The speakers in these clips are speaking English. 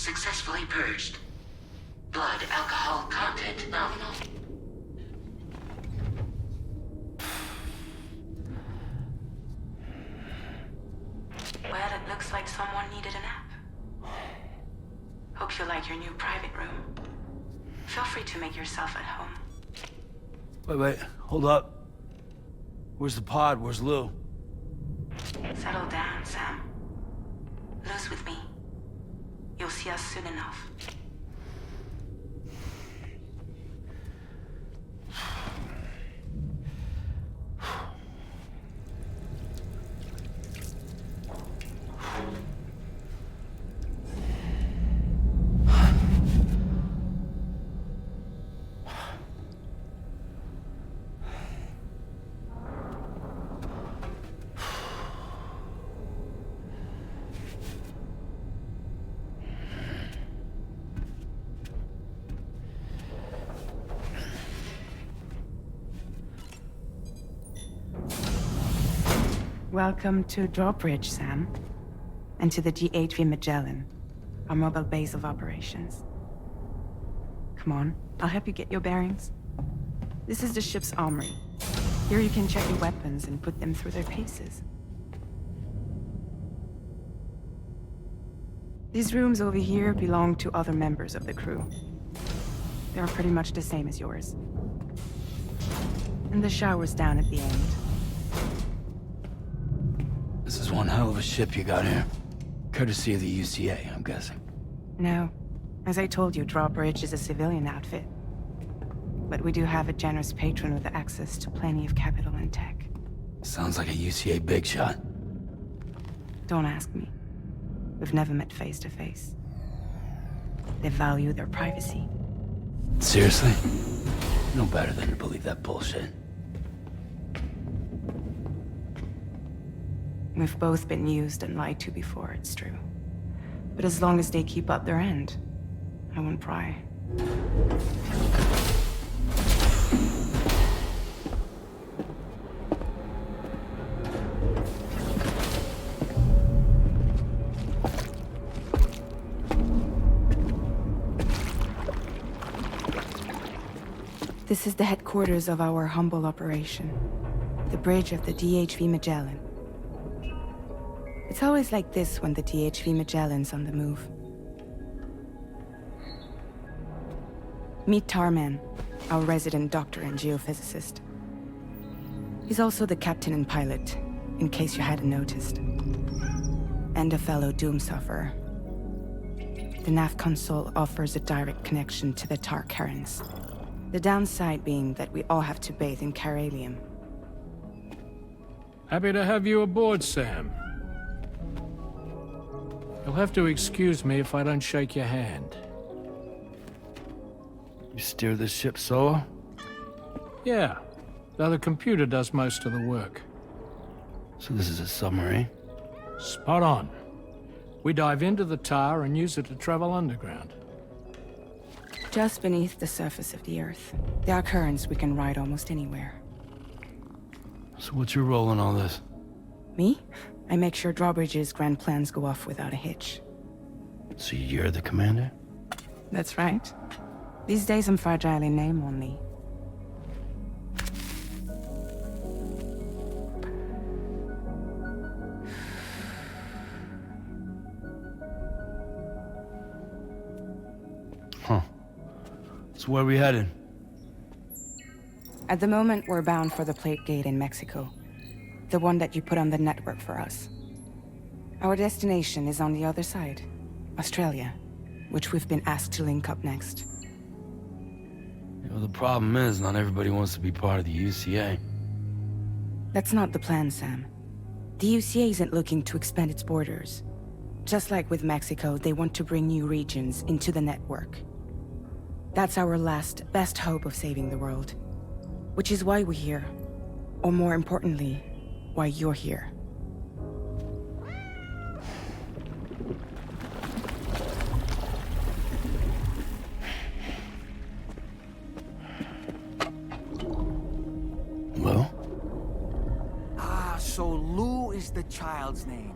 successfully purged. Blood alcohol content nominal. Well, it looks like someone needed a nap. Hope you like your new private room. Feel free to make yourself at home. Wait, hold up. Where's the pod? Where's Lou? Settle down, Sam. Lou's with me. You'll see us soon enough. Welcome to Drawbridge, Sam. And to the GHV Magellan, our mobile base of operations. Come on, I'll help you get your bearings. This is the ship's armory. Here you can check your weapons and put them through their paces. These rooms over here belong to other members of the crew. They are pretty much the same as yours. And the shower's down at the end. This is one hell of a ship you got here. Courtesy of the UCA, I'm guessing. No. As I told you, Drawbridge is a civilian outfit. But we do have a generous patron with access to plenty of capital and tech. Sounds like a UCA big shot. Don't ask me. We've never met face to face. They value their privacy. Seriously? No better than to believe that bullshit. We've both been used and lied to before, it's true. But as long as they keep up their end, I won't pry. This is the headquarters of our humble operation. The bridge of the DHV Magellan. It's always like this when the DHV Magellan's on the move. Meet Tarman, our resident doctor and geophysicist. He's also the captain and pilot, in case you hadn't noticed. And a fellow doom sufferer. The nav console offers a direct connection to the Tar currents. The downside being that we all have to bathe in Caralium. Happy to have you aboard, Sam. You'll have to excuse me if I don't shake your hand. You steer this ship solo? Yeah, though the computer does most of the work. So this is a submarine? Spot on. We dive into the tar and use it to travel underground. Just beneath the surface of the Earth, there are currents we can ride almost anywhere. So what's your role in all this? Me? I make sure Drawbridge's grand plans go off without a hitch. So you're the commander? That's right. These days I'm fragile in name only. Huh. So where are we headed? At the moment, we're bound for the Plate Gate in Mexico. The one that you put on the network for us. Our destination is on the other side, Australia, which we've been asked to link up next. You know, the problem is, not everybody wants to be part of the UCA. That's not the plan, Sam. The UCA isn't looking to expand its borders. Just like with Mexico, they want to bring new regions into the network. That's our last, best hope of saving the world. Which is why we're here. Or more importantly, why you're here. Well? Ah, so Lou is the child's name.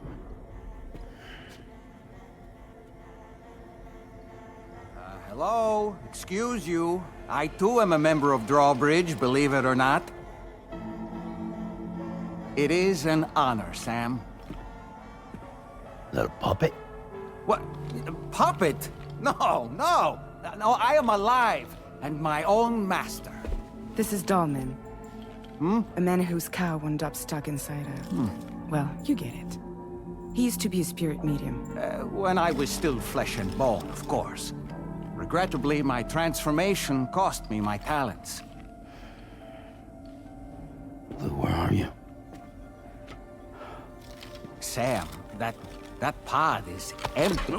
Hello? Excuse you. I too am a member of Drawbridge, believe it or not. It is an honor, Sam. Is that a puppet? What? Puppet? No, no! No, I am alive, and my own master. This is Dahlman. A man whose cow wound up stuck inside a... Well, you get it. He used to be a spirit medium. When I was still flesh and bone, of course. Regrettably, my transformation cost me my talents. Lou, where are you? Sam, that pod is empty.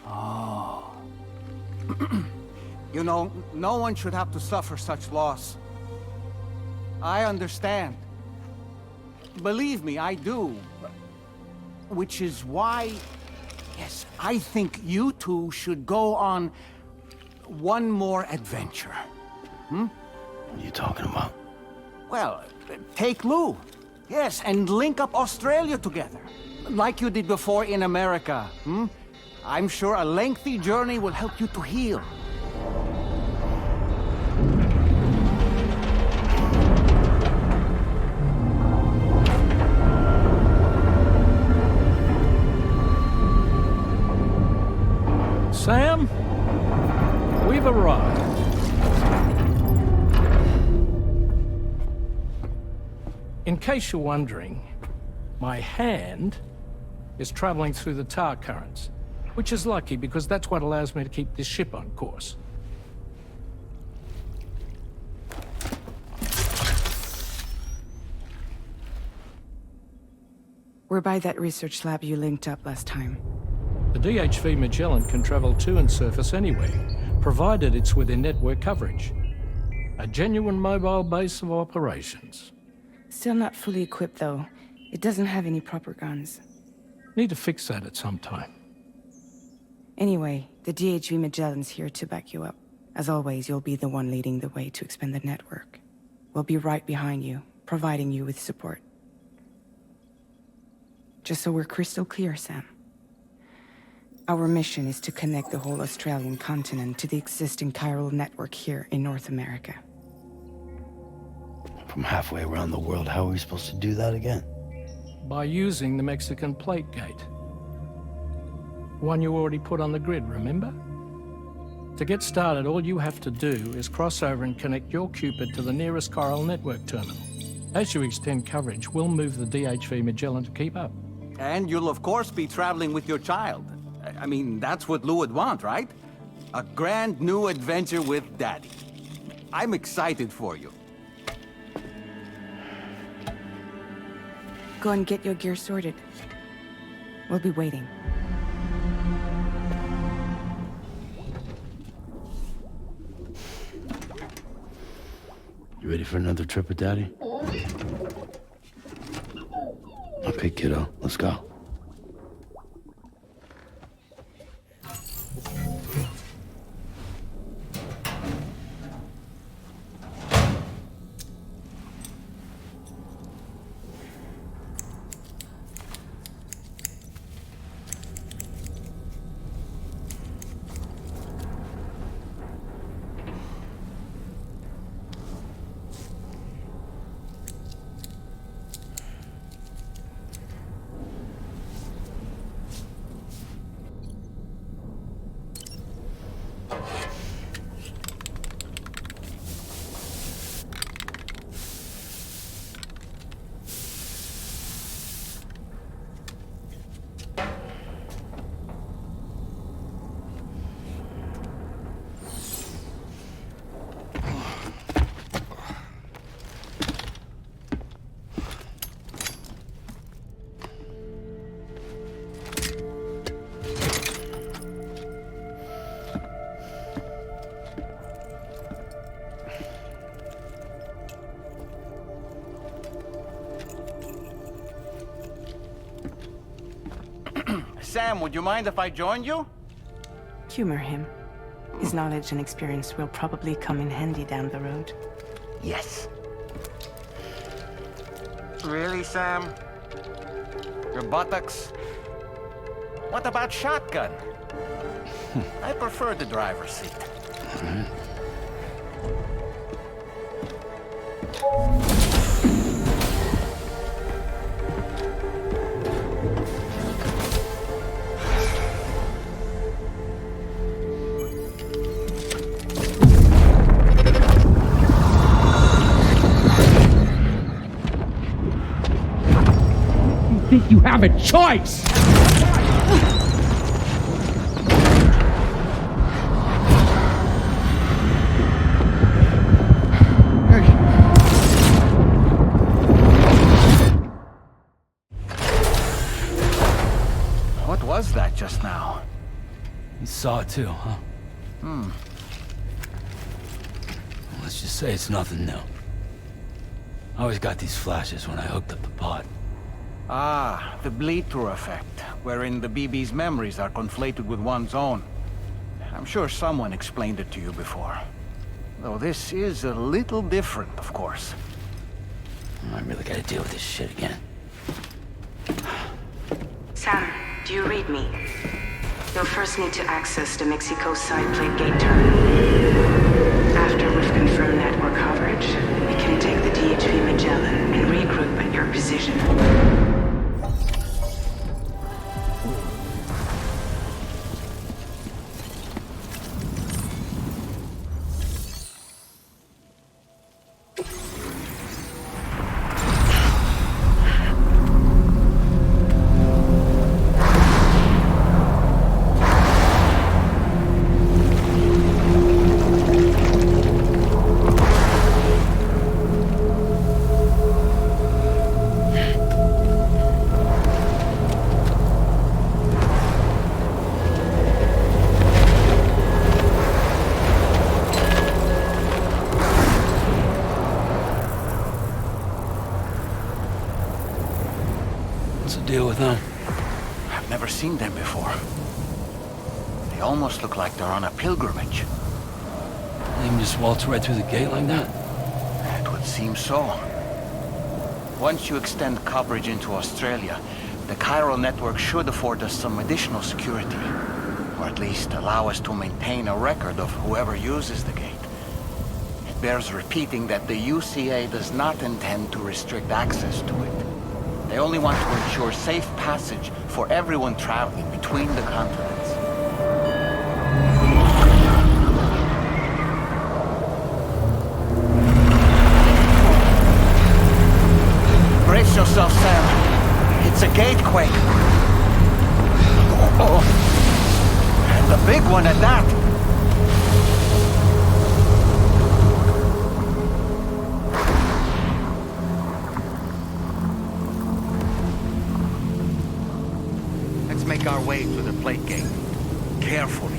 Oh. You know, no one should have to suffer such loss. I understand. Believe me, I do. Which is why, yes, I think you two should go on one more adventure. What are you talking about? Well, take Lou. Yes, and link up Australia together. Like you did before in America. I'm sure a lengthy journey will help you to heal. Sam, we've arrived. In case you're wondering, my hand is traveling through the tar currents, which is lucky because that's what allows me to keep this ship on course. We're by that research lab you linked up last time. The DHV Magellan can travel to and surface anywhere, provided it's within network coverage. A genuine mobile base of operations. Still not fully equipped, though. It doesn't have any proper guns. Need to fix that at some time. Anyway, the DHV Magellan's here to back you up. As always, you'll be the one leading the way to expand the network. We'll be right behind you, providing you with support. Just so we're crystal clear, Sam. Our mission is to connect the whole Australian continent to the existing chiral network here in North America. From halfway around the world, how are we supposed to do that again? By using the Mexican plate gate. One you already put on the grid, remember? To get started, all you have to do is cross over and connect your Cupid to the nearest chiral network terminal. As you extend coverage, we'll move the DHV Magellan to keep up. And you'll of course be traveling with your child. I mean, that's what Lou would want, right? A grand new adventure with Daddy. I'm excited for you. Go and get your gear sorted. We'll be waiting. You ready for another trip with Daddy? Okay, kiddo, let's go. Sam, would you mind if I joined you? Humor him. His knowledge and experience will probably come in handy down the road. Yes. Really, Sam? Your buttocks? What about shotgun? I prefer the driver's seat. Think you have a choice? What was that just now? You saw it too, huh? Let's just say it's nothing new. I always got these flashes when I hooked up the pod. Ah, the bleed-through effect, wherein the BB's memories are conflated with one's own. I'm sure someone explained it to you before. Though this is a little different, of course. I really gotta deal with this shit again. Sam, do you read me? You'll first need to access the Mexico side plate gate terminal. After we've confirmed network coverage, we can take the DHV Magellan and regroup at your position. Deal with them. I've never seen them before. They almost look like they're on a pilgrimage. They can just waltz right through the gate like that? It would seem so. Once you extend coverage into Australia, the chiral network should afford us some additional security. Or at least allow us to maintain a record of whoever uses the gate. It bears repeating that the UCA does not intend to restrict access to it. They only want to ensure safe passage for everyone traveling between the continents. Brace yourself, Sam. It's a gatequake. Oh, and a big one at that. Make our way to the plate gate. Carefully.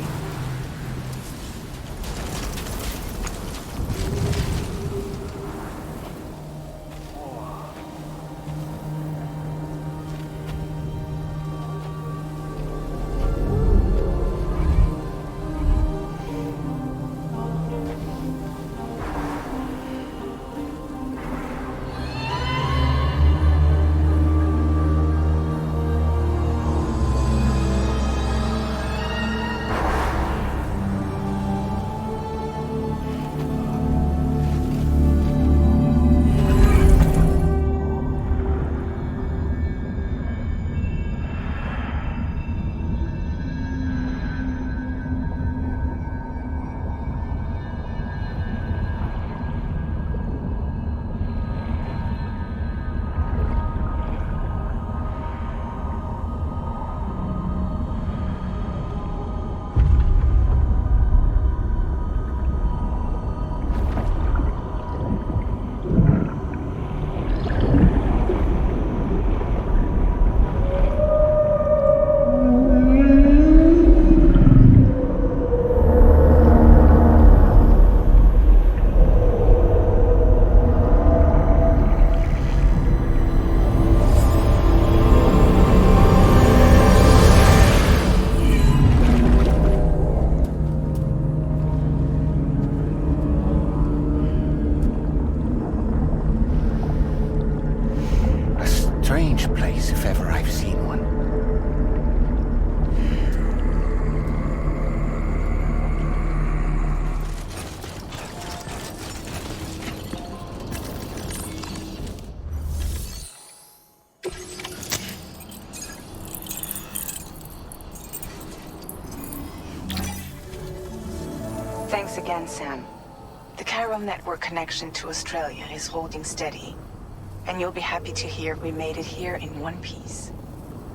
Thanks again, Sam. The chiral network connection to Australia is holding steady. And you'll be happy to hear we made it here in one piece.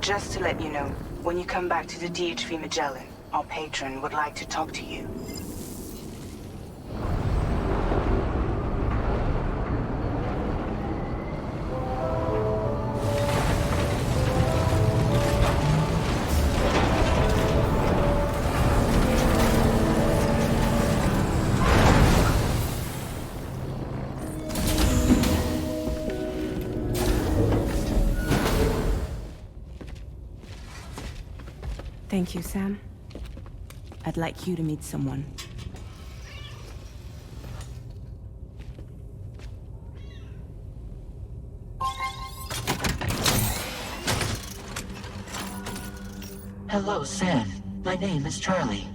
Just to let you know, when you come back to the DHV Magellan, our patron would like to talk to you. Thank you, Sam. I'd like you to meet someone. Hello, Sam. My name is Charlie.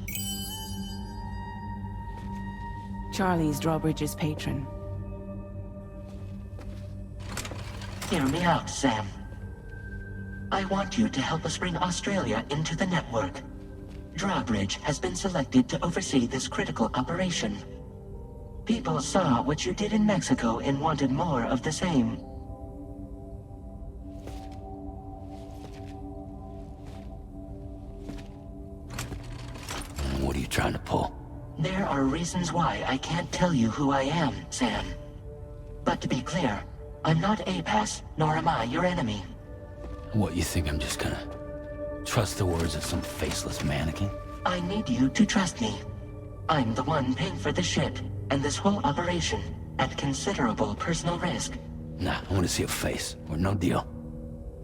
Charlie's Drawbridge's patron. Hear me out, Sam. I want you to help us bring Australia into the network. Drawbridge has been selected to oversee this critical operation. People saw what you did in Mexico and wanted more of the same. What are you trying to pull? There are reasons why I can't tell you who I am, Sam. But to be clear, I'm not APAS, nor am I your enemy. What, you think I'm just gonna trust the words of some faceless mannequin? I need you to trust me. I'm the one paying for the ship and this whole operation at considerable personal risk. Nah, I want to see a face, or no deal.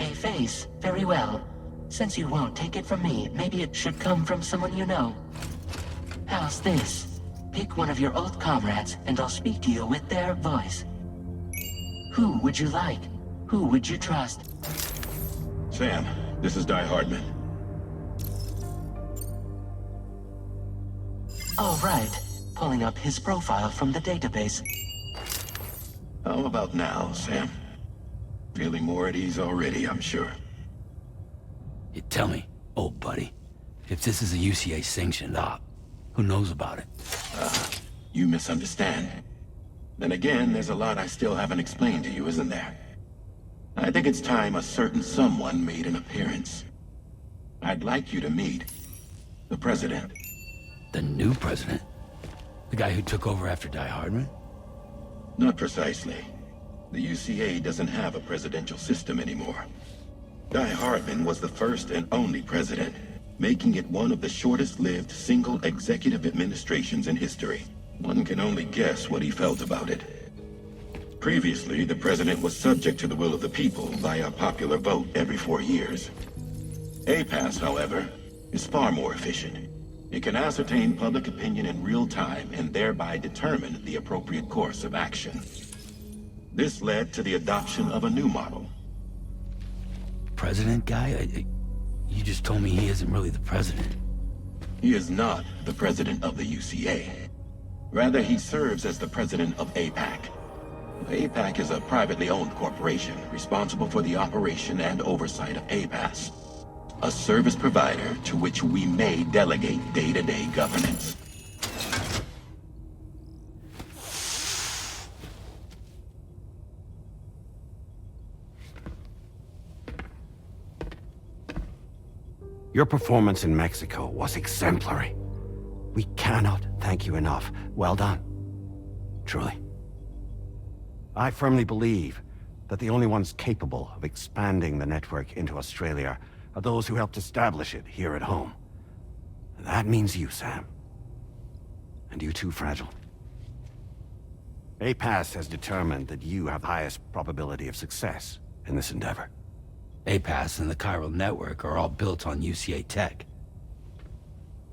A face? Very well. Since you won't take it from me, maybe it should come from someone you know. How's this? Pick one of your old comrades, and I'll speak to you with their voice. Who would you like? Who would you trust? Sam, this is Die Hardman. All right. Pulling up his profile from the database. How about now, Sam? Feeling more at ease already, I'm sure. You tell me, old buddy, if this is a UCA-sanctioned op, who knows about it? You misunderstand. Then again, there's a lot I still haven't explained to you, isn't there? I think it's time a certain someone made an appearance. I'd like you to meet the President. The new president? The guy who took over after Die Hardman? Not precisely. The UCA doesn't have a presidential system anymore. Die Hardman was the first and only president, making it one of the shortest-lived single executive administrations in history. One can only guess what he felt about it. Previously, the president was subject to the will of the people via popular vote every 4 years. APAS, however, is far more efficient. It can ascertain public opinion in real time and thereby determine the appropriate course of action. This led to the adoption of a new model. President guy? You just told me he isn't really the president. He is not the president of the UCA. Rather, he serves as the president of APAC. APAC is a privately owned corporation responsible for the operation and oversight of APAS, a service provider to which we may delegate day-to-day governance. Your performance in Mexico was exemplary. We cannot thank you enough. Well done. Truly. I firmly believe that the only ones capable of expanding the network into Australia are those who helped establish it here at home. That means you, Sam. And you too, Fragile. APAS has determined that you have the highest probability of success in this endeavor. APAS and the chiral network are all built on UCA tech.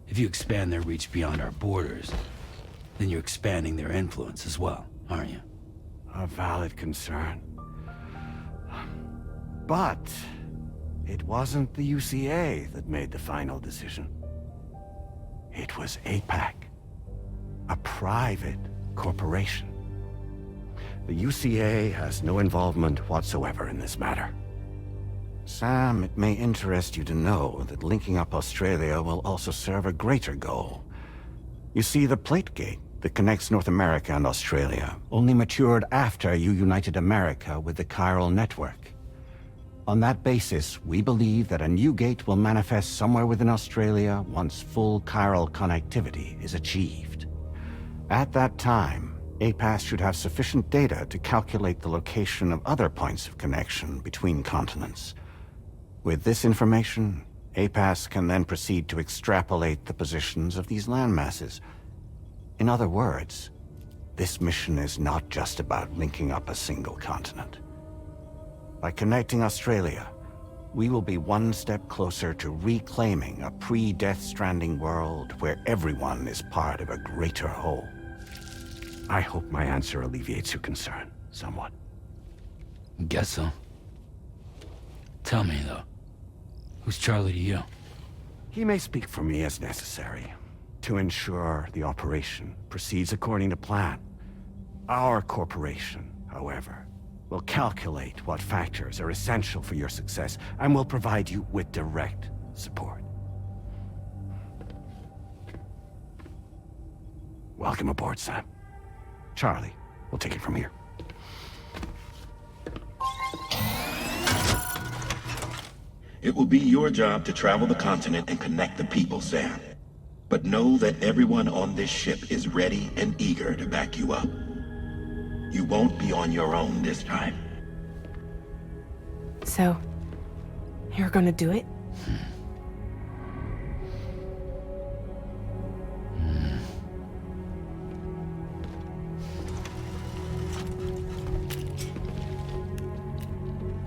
If you expand their reach beyond our borders, then you're expanding their influence as well, aren't you? A valid concern. But it wasn't the UCA that made the final decision. It was APAC, a private corporation. The UCA has no involvement whatsoever in this matter. Sam, it may interest you to know that linking up Australia will also serve a greater goal. You see, the plate gate that connects North America and Australia only matured after you united America with the chiral network. On that basis, we believe that a new gate will manifest somewhere within Australia once full chiral connectivity is achieved. At that time, APAS should have sufficient data to calculate the location of other points of connection between continents. With this information, APAS can then proceed to extrapolate the positions of these landmasses. In other words, this mission is not just about linking up a single continent. By connecting Australia, we will be one step closer to reclaiming a pre-Death Stranding world where everyone is part of a greater whole. I hope my answer alleviates your concern somewhat. Guess so. Tell me, though, who's Charlie to you? He may speak for me as necessary to ensure the operation proceeds according to plan. Our corporation, however, will calculate what factors are essential for your success and will provide you with direct support. Welcome aboard, Sam. Charlie, we'll take it from here. It will be your job to travel the continent and connect the people, Sam. But know that everyone on this ship is ready and eager to back you up. You won't be on your own this time. So, you're gonna do it?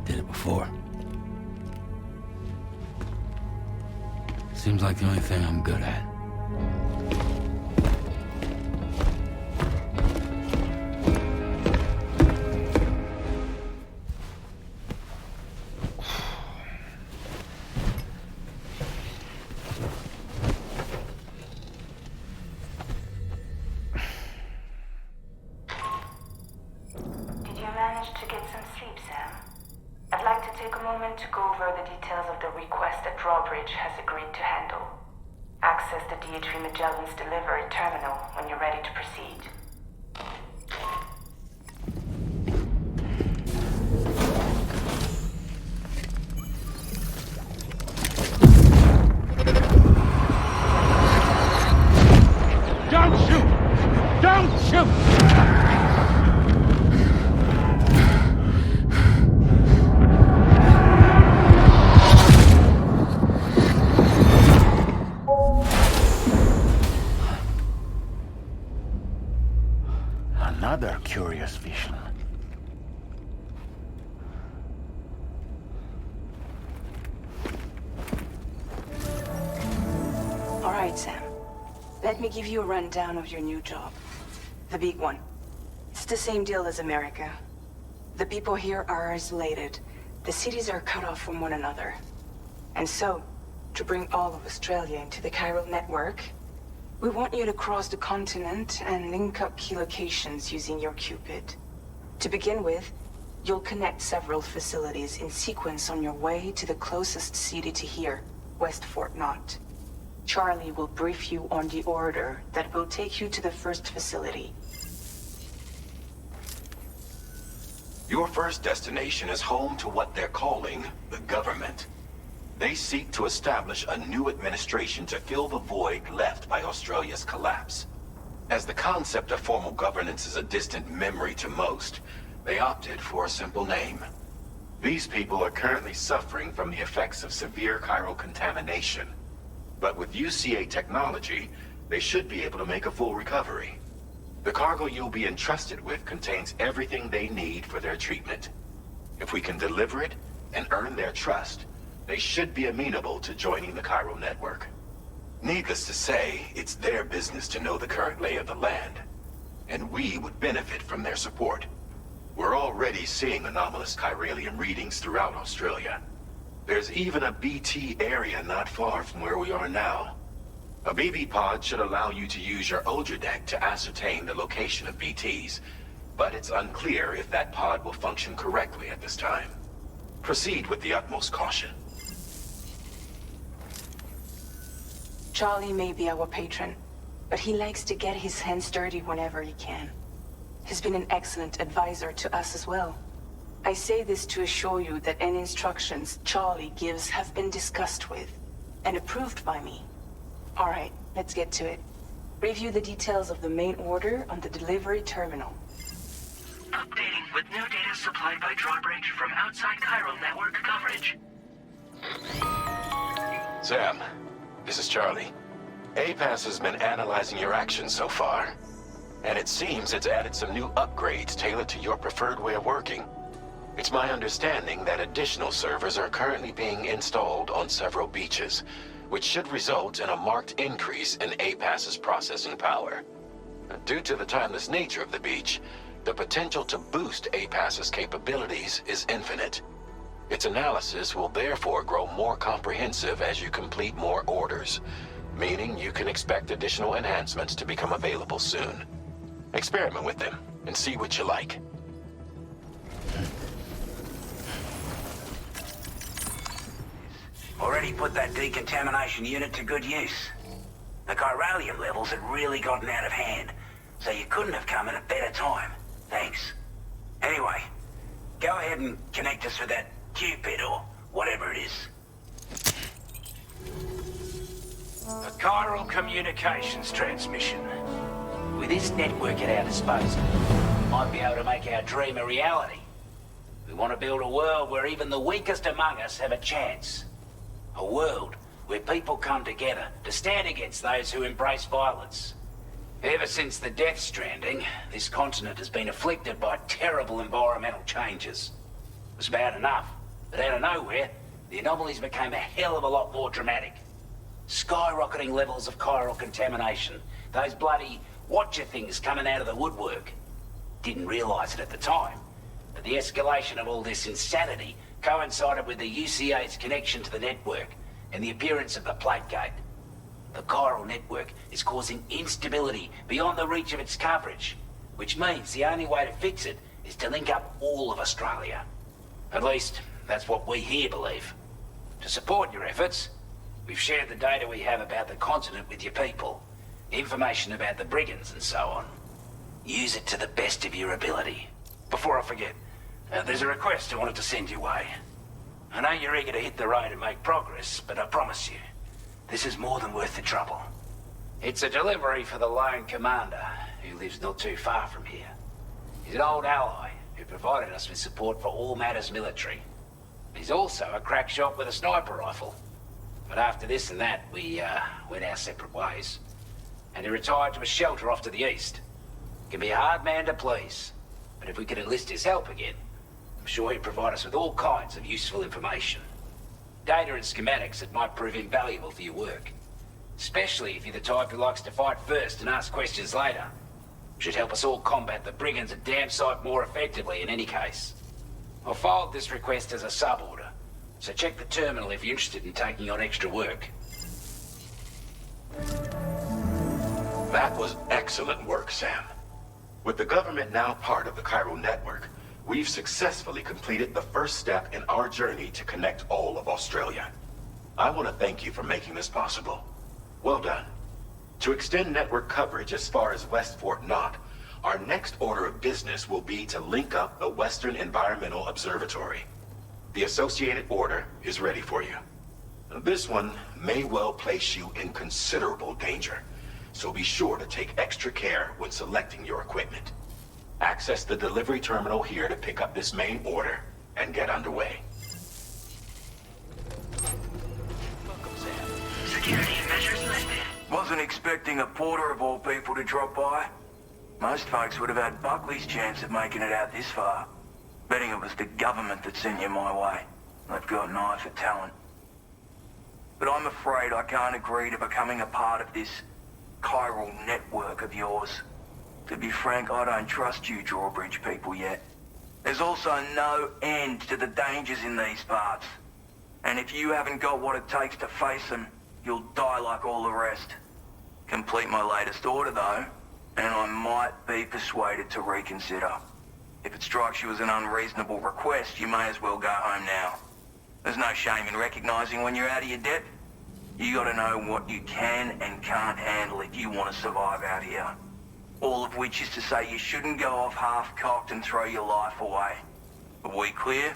Did it before. Seems like the only thing I'm good at. Did you manage to get some sleep, Sam? I'd like to take a moment to go over the details of the request that Drawbridge has agreed to handle. Access the D3 Magellan's delivery terminal when you're ready to proceed. Don't shoot! Don't shoot! Another curious vision. All right, Sam. Let me give you a rundown of your new job. The big one. It's the same deal as America. The people here are isolated. The cities are cut off from one another. And so, to bring all of Australia into the chiral network, we want you to cross the continent and link up key locations using your Cupid. To begin with, you'll connect several facilities in sequence on your way to the closest city to here, West Fort Knott. Charlie will brief you on the order that will take you to the first facility. Your first destination is home to what they're calling the government. They seek to establish a new administration to fill the void left by Australia's collapse. As the concept of formal governance is a distant memory to most, they opted for a simple name. These people are currently suffering from the effects of severe chiral contamination. But with UCA technology, they should be able to make a full recovery. The cargo you'll be entrusted with contains everything they need for their treatment. If we can deliver it and earn their trust, they should be amenable to joining the chiral network. Needless to say, it's their business to know the current lay of the land, and we would benefit from their support. We're already seeing anomalous chiralium readings throughout Australia. There's even a BT area not far from where we are now. A BB pod should allow you to use your Ultra deck to ascertain the location of BTs, but it's unclear if that pod will function correctly at this time. Proceed with the utmost caution. Charlie may be our patron, but he likes to get his hands dirty whenever he can. He's been an excellent advisor to us as well. I say this to assure you that any instructions Charlie gives have been discussed with and approved by me. All right, let's get to it. Review the details of the main order on the delivery terminal. Updating with new data supplied by Drawbridge from outside chiral network coverage. Sam, this is Charlie. APAS has been analyzing your actions so far, and it seems it's added some new upgrades tailored to your preferred way of working. It's my understanding that additional servers are currently being installed on several beaches, which should result in a marked increase in APAS's processing power. Due to the timeless nature of the beach, the potential to boost APAS's capabilities is infinite. Its analysis will therefore grow more comprehensive as you complete more orders, meaning you can expect additional enhancements to become available soon. Experiment with them and see what you like. Already put that decontamination unit to good use. The chiralium levels had really gotten out of hand, so you couldn't have come at a better time. Thanks. Anyway, go ahead and connect us with that Cupid or whatever it is. A chiral communications transmission. With this network at our disposal, we might be able to make our dream a reality. We want to build a world where even the weakest among us have a chance. A world where people come together to stand against those who embrace violence. Ever since the Death Stranding, this continent has been afflicted by terrible environmental changes. It was bad enough, but out of nowhere, the anomalies became a hell of a lot more dramatic. Skyrocketing levels of chiral contamination, those bloody watcher things coming out of the woodwork. Didn't realize it at the time, but the escalation of all this insanity coincided with the UCA's connection to the network and the appearance of the plate gate. The chiral network is causing instability beyond the reach of its coverage, which means the only way to fix it is to link up all of Australia. At least, that's what we here believe. To support your efforts, we've shared the data we have about the continent with your people, information about the brigands and so on. Use it to the best of your ability. Before I forget, there's a request I wanted to send your way. I know you're eager to hit the road and make progress, but I promise you, this is more than worth the trouble. It's a delivery for the lone commander, who lives not too far from here. He's an old ally who provided us with support for all matters military. He's also a crack shot with a sniper rifle. But after this and that, we went our separate ways. And he retired to a shelter off to the east. Can be a hard man to please, but if we could enlist his help again, I'm sure he'd provide us with all kinds of useful information. Data and schematics that might prove invaluable for your work. Especially if you're the type who likes to fight first and ask questions later. Should help us all combat the brigands a damn sight more effectively in any case. I'll filed this request as a sub-order, so check the terminal if you're interested in taking on extra work. That was excellent work, Sam. With the government now part of the chiral network, we've successfully completed the first step in our journey to connect all of Australia. I want to thank you for making this possible. Well done. To extend network coverage as far as West Fort Knott, our next order of business will be to link up the Western Environmental Observatory. The associated order is ready for you. This one may well place you in considerable danger, so be sure to take extra care when selecting your equipment. Access the delivery terminal here to pick up this main order and get underway. Welcome, Sam. Security measures lifted. Wasn't expecting a porter of all people to drop by. Most folks would have had Buckley's chance of making it out this far. Betting it was the government that sent you my way. They've got an eye for talent. But I'm afraid I can't agree to becoming a part of this chiral network of yours. To be frank, I don't trust you Drawbridge people yet. There's also no end to the dangers in these parts. And if you haven't got what it takes to face them, you'll die like all the rest. Complete my latest order though, and I might be persuaded to reconsider. If it strikes you as an unreasonable request, you may as well go home now. There's no shame in recognizing when you're out of your depth. You gotta know what you can and can't handle if you want to survive out here. All of which is to say you shouldn't go off half-cocked and throw your life away. Are we clear?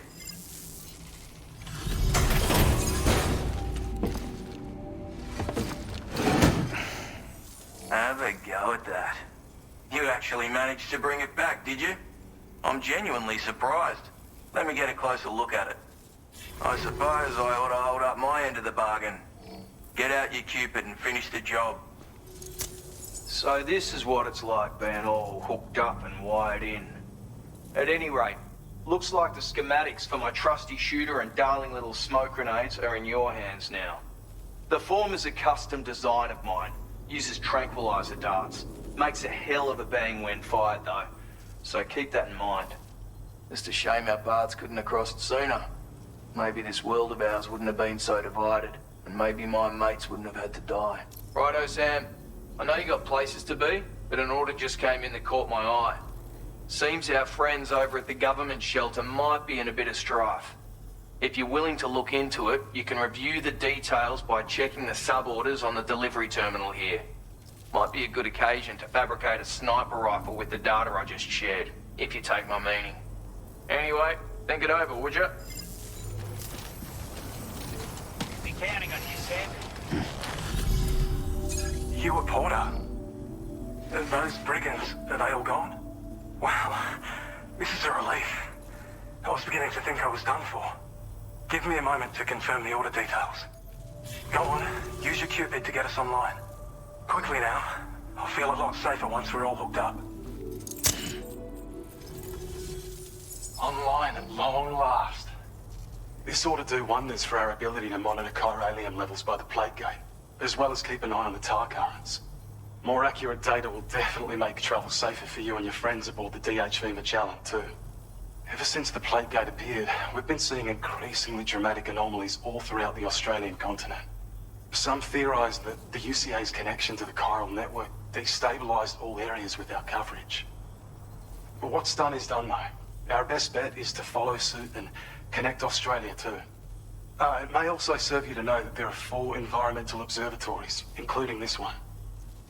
Have a go at that. You actually managed to bring it back, did you? I'm genuinely surprised. Let me get a closer look at it. I suppose I ought to hold up my end of the bargain. Get out your Cupid and finish the job. So this is what it's like being all hooked up and wired in. At any rate, looks like the schematics for my trusty shooter and darling little smoke grenades are in your hands now. The form is a custom design of mine. Uses tranquilizer darts. Makes a hell of a bang when fired though. So keep that in mind. Just a shame our paths couldn't have crossed sooner. Maybe this world of ours wouldn't have been so divided. And maybe my mates wouldn't have had to die. Righto, Sam. I know you got places to be, but an order just came in that caught my eye. Seems our friends over at the government shelter might be in a bit of strife. If you're willing to look into it, you can review the details by checking the sub-orders on the delivery terminal here. Might be a good occasion to fabricate a sniper rifle with the data I just shared, if you take my meaning. Anyway, think it over, would you? Be counting on you, Sam. You were Porter. Those brigands, are they all gone? Wow, this is a relief. I was beginning to think I was done for. Give me a moment to confirm the order details. Go on, use your Cupid to get us online. Quickly now. I'll feel a lot safer once we're all hooked up. Online at long last. This ought to do wonders for our ability to monitor chiralium levels by the plate gate, as well as keep an eye on the tar currents. More accurate data will definitely make travel safer for you and your friends aboard the DHV Magellan too. Ever since the plate gate appeared, we've been seeing increasingly dramatic anomalies all throughout the Australian continent. Some theorize that the UCA's connection to the chiral network destabilized all areas with our coverage. But what's done is done though. Our best bet is to follow suit and connect Australia too. It may also serve you to know that there are 4 environmental observatories, including this one.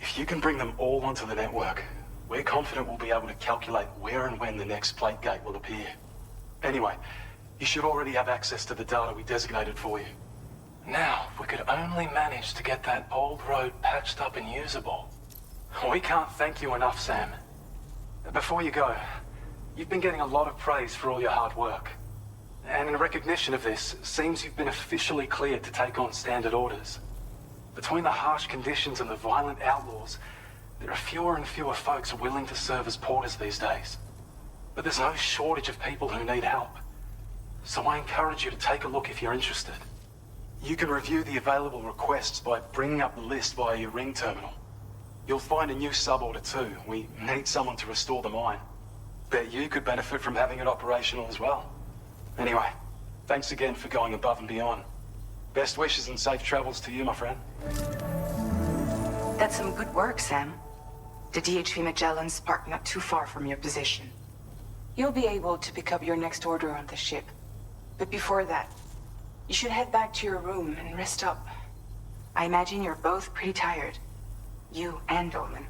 If you can bring them all onto the network, we're confident we'll be able to calculate where and when the next plate gate will appear. Anyway, you should already have access to the data we designated for you. Now, if we could only manage to get that old road patched up and usable. We can't thank you enough, Sam. Before you go, you've been getting a lot of praise for all your hard work. And in recognition of this, it seems you've been officially cleared to take on standard orders. Between the harsh conditions and the violent outlaws, there are fewer and fewer folks willing to serve as porters these days. But there's no shortage of people who need help. So I encourage you to take a look if you're interested. You can review the available requests by bringing up the list via your ring terminal. You'll find a new sub-order too. We need someone to restore the mine. Bet you could benefit from having it operational as well. Anyway, thanks again for going above and beyond. Best wishes and safe travels to you, my friend. That's some good work, Sam. The DHV Magellan's parked not too far from your position. You'll be able to pick up your next order on the ship. But before that, you should head back to your room and rest up. I imagine you're both pretty tired. You and Dolman.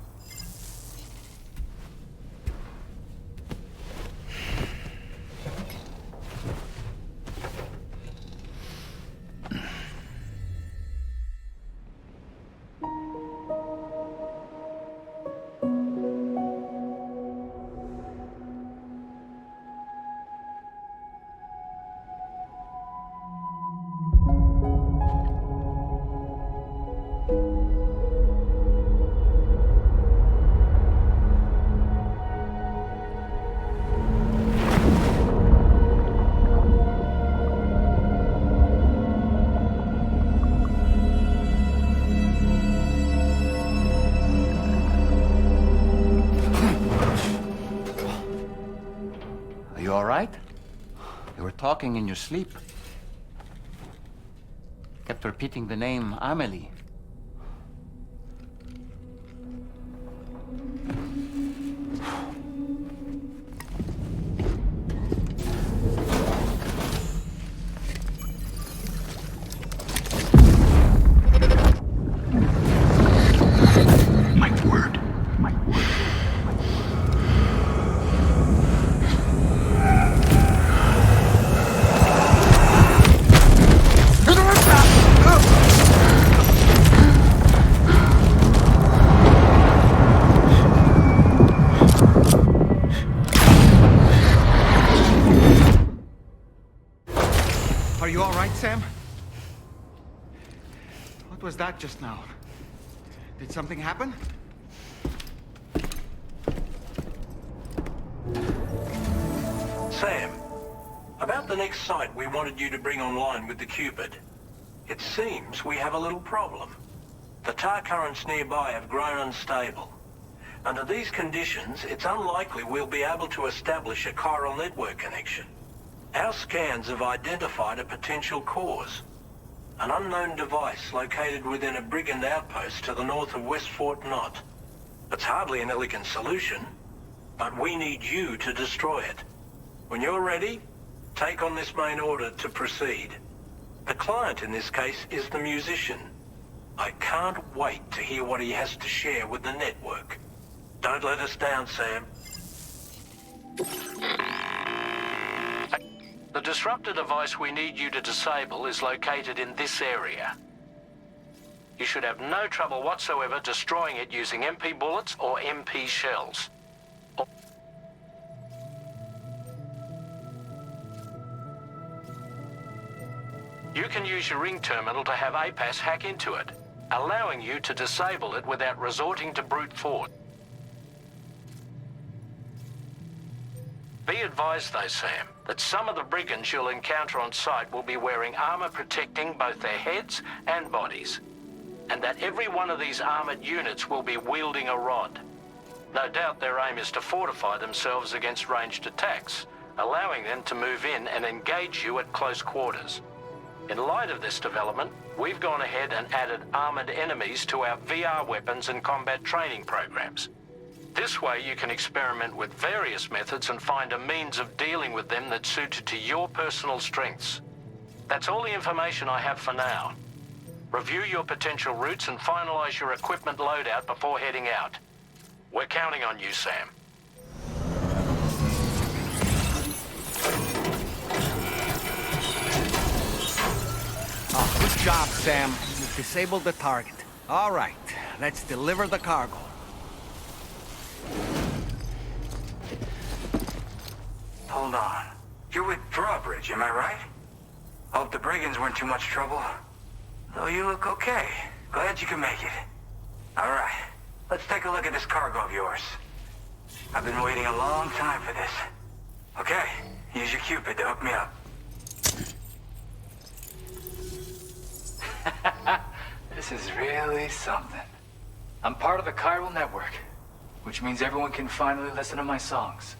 You all right? You were talking in your sleep. Kept repeating the name Amelie. that just now? Did something happen? Sam, about the next site we wanted you to bring online with the Cupid. It seems we have a little problem. The tar currents nearby have grown unstable. Under these conditions, it's unlikely we'll be able to establish a chiral network connection. Our scans have identified a potential cause. An unknown device located within a brigand outpost to the north of West Fort Knot. It's hardly an elegant solution, but we need you to destroy it. When you're ready, take on this main order to proceed. The client in this case is the musician. I can't wait to hear what he has to share with the network. Don't let us down, Sam. The disruptor device we need you to disable is located in this area. You should have no trouble whatsoever destroying it using MP bullets or MP shells. You can use your ring terminal to have APAS hack into it, allowing you to disable it without resorting to brute force. Be advised though, Sam, that some of the brigands you'll encounter on site will be wearing armor protecting both their heads and bodies, and that every one of these armored units will be wielding a rod. No doubt their aim is to fortify themselves against ranged attacks, allowing them to move in and engage you at close quarters. In light of this development, we've gone ahead and added armored enemies to our VR weapons and combat training programs. This way you can experiment with various methods and find a means of dealing with them that's suited to your personal strengths. That's all the information I have for now. Review your potential routes and finalize your equipment loadout before heading out. We're counting on you, Sam. Oh, good job, Sam. You've disabled the target. All right, let's deliver the cargo. Hold on. You're with Drawbridge, am I right? Hope the brigands weren't too much trouble. Though you look okay. Glad you could make it. All right, let's take a look at this cargo of yours. I've been waiting a long time for this. Okay, use your Cupid to hook me up. This is really something. I'm part of the chiral network, which means everyone can finally listen to my songs.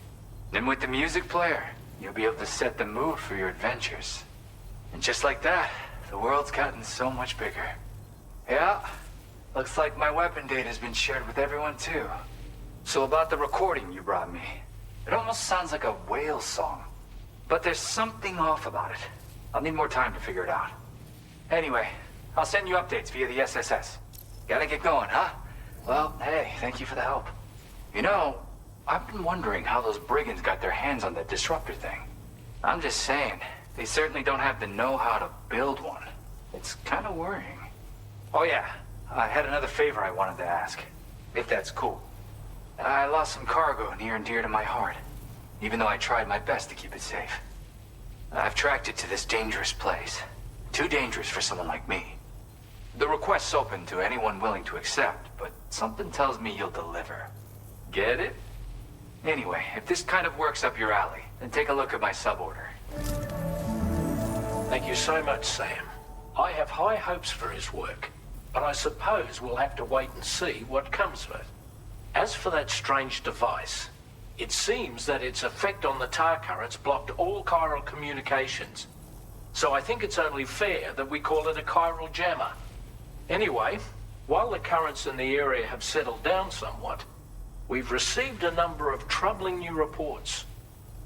Then with the music player, you'll be able to set the mood for your adventures. And just like that, the world's gotten so much bigger. Yeah, looks like my weapon data has been shared with everyone too. So about the recording you brought me, it almost sounds like a whale song. But there's something off about it. I'll need more time to figure it out. Anyway, I'll send you updates via the SSS. Gotta get going, huh? Well, hey, thank you for the help. You know, I've been wondering how those brigands got their hands on that disruptor thing. I'm just saying, they certainly don't have the know-how to build one. It's kind of worrying. Oh yeah, I had another favor I wanted to ask, if that's cool. I lost some cargo near and dear to my heart, even though I tried my best to keep it safe. I've tracked it to this dangerous place. Too dangerous for someone like me. The request's open to anyone willing to accept, but something tells me you'll deliver. Get it? Anyway, if this kind of works up your alley, then take a look at my suborder. Thank you so much, Sam. I have high hopes for his work, but I suppose we'll have to wait and see what comes of it. As for that strange device, it seems that its effect on the tar currents blocked all chiral communications. So I think it's only fair that we call it a chiral jammer. Anyway, while the currents in the area have settled down somewhat, we've received a number of troubling new reports.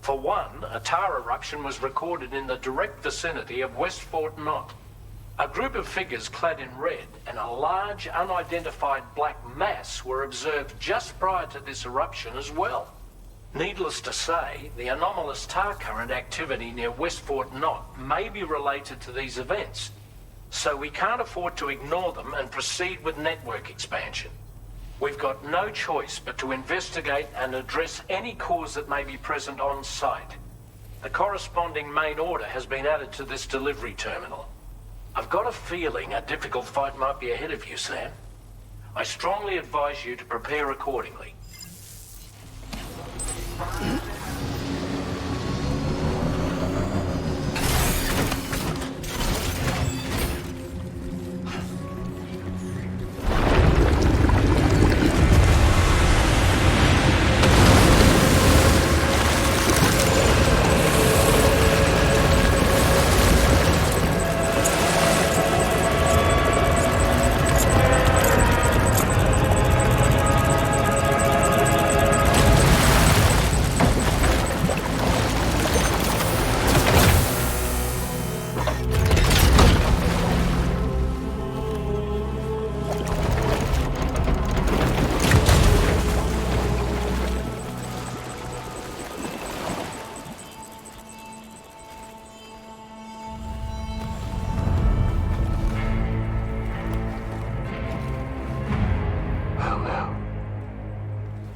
For one, a tar eruption was recorded in the direct vicinity of West Fort Knot. A group of figures clad in red and a large unidentified black mass were observed just prior to this eruption as well. Needless to say, the anomalous tar current activity near West Fort Knot may be related to these events, so we can't afford to ignore them and proceed with network expansion. We've got no choice but to investigate and address any cause that may be present on site. The corresponding main order has been added to this delivery terminal. I've got a feeling a difficult fight might be ahead of you, Sam. I strongly advise you to prepare accordingly.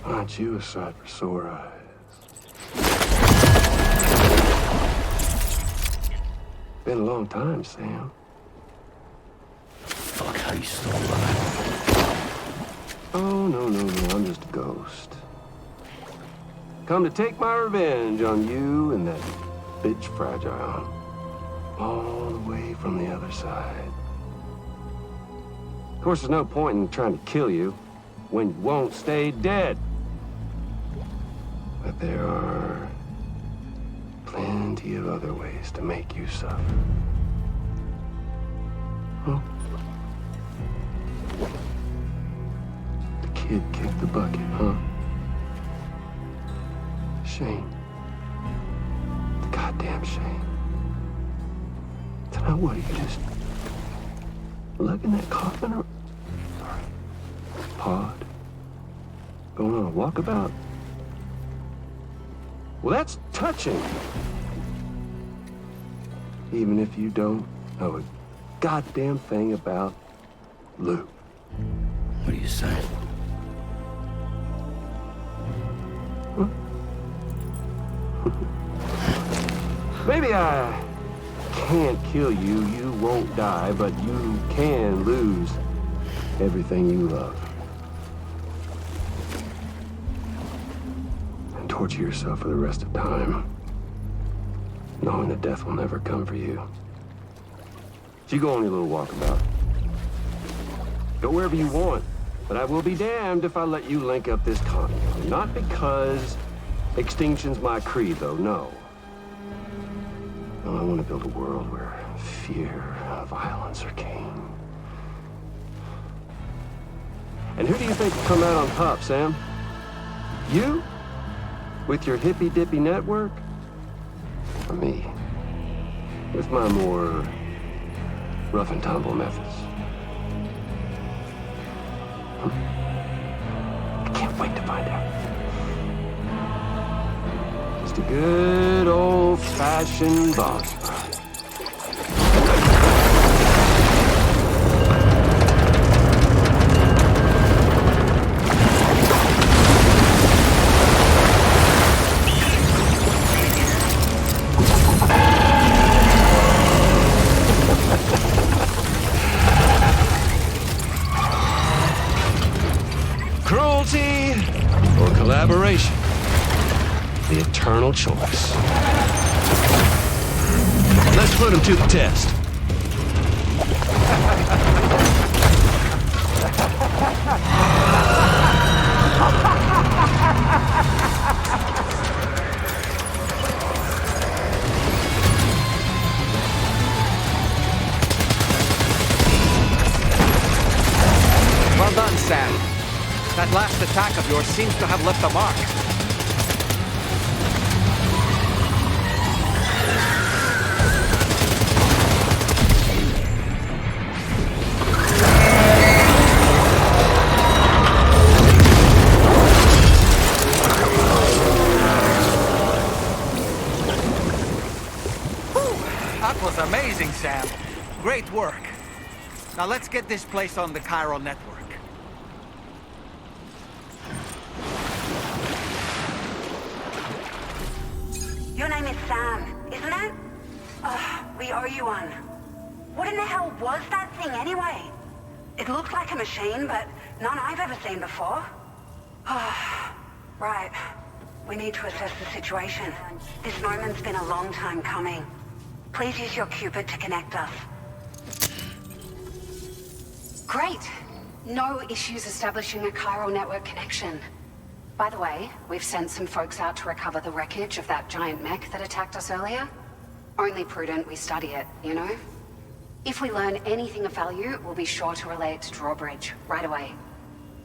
Aren't you a sight for sore eyes? Been a long time, Sam. Fuck, how you still alive? Oh, no, I'm just a ghost. Come to take my revenge on you and that bitch Fragile. All the way from the other side. Of course, there's no point in trying to kill you when you won't stay dead. But there are plenty of other ways to make you suffer. Huh? The kid kicked the bucket, huh? Shame. The goddamn shame. Tonight, what, are you just lugging that coffin or pod? Going on a walkabout? Well, that's touching. Even if you don't know a goddamn thing about Luke. What are you saying? Huh? Maybe I can't kill you, you won't die, but you can lose everything you love. And torture yourself for the rest of time, knowing that death will never come for you. So you go on your little walkabout. Go wherever you want, but I will be damned if I let you link up this continent. Not because extinction's my creed, though, no. No, I want to build a world where fear and violence are king. And who do you think will come out on top, Sam? You? With your hippy-dippy network? Or me? With my more rough and tumble methods? I can't wait to find out. Just a good old-fashioned boss fight. Cruelty or collaboration? The eternal choice. Let's put him to the test. Well done, Sam. That last attack of yours seems to have left a mark. That was amazing, Sam. Great work. Now let's get this place on the chiral network. Your name is Sam, isn't it? We owe you one. What in the hell was that thing anyway? It looked like a machine, but none I've ever seen before. Right. We need to assess the situation. This moment's been a long time coming. Please use your Cupid to connect us. Great. No issues establishing a chiral network connection. By the way, we've sent some folks out to recover the wreckage of that giant mech that attacked us earlier. Only prudent we study it, you know? If we learn anything of value, we'll be sure to relay it to Drawbridge right away.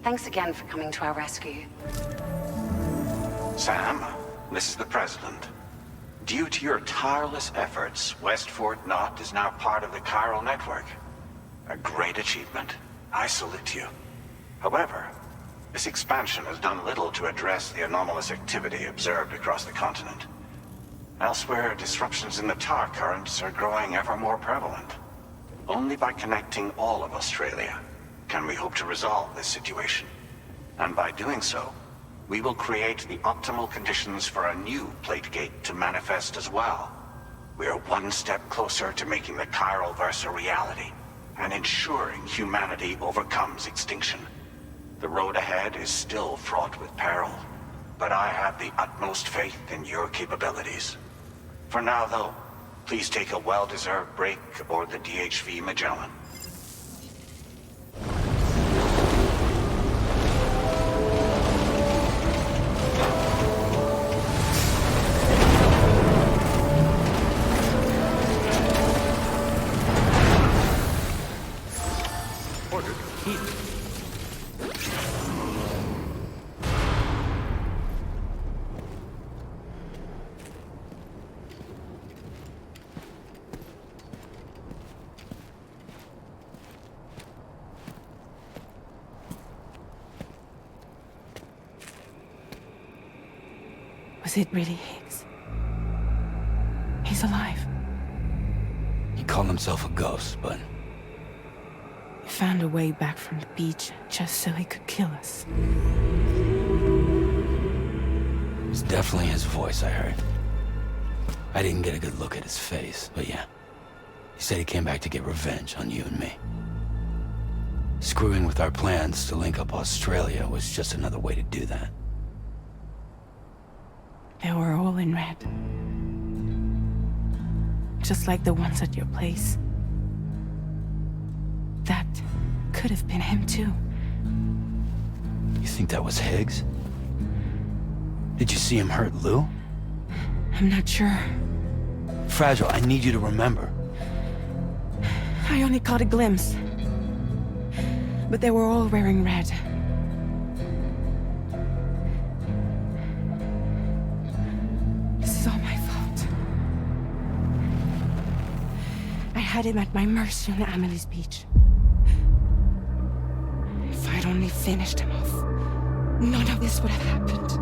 Thanks again for coming to our rescue. Sam, this is the President. Due to your tireless efforts, West Fort Knot is now part of the chiral network. A great achievement. I salute you. However, this expansion has done little to address the anomalous activity observed across the continent. Elsewhere, disruptions in the tar currents are growing ever more prevalent. Only by connecting all of Australia can we hope to resolve this situation. And by doing so, we will create the optimal conditions for a new Plategate to manifest as well. We are one step closer to making the chiral verse a reality, and ensuring humanity overcomes extinction. The road ahead is still fraught with peril, but I have the utmost faith in your capabilities. For now, though, please take a well-deserved break aboard the DHV Magellan. Was it really Higgs? He's alive. He called himself a ghost, but... He found a way back from the beach just so he could kill us. It was definitely his voice I heard. I didn't get a good look at his face, but yeah. He said he came back to get revenge on you and me. Screwing with our plans to link up Australia was just another way to do that. They were all in red. Just like the ones at your place. That could have been him too. You think that was Higgs? Did you see him hurt Lou? I'm not sure. Fragile, I need you to remember. I only caught a glimpse. But they were all wearing red. This is all my fault. I had him at my mercy on Amelie's beach. If I'd only finished him off, none of this would have happened.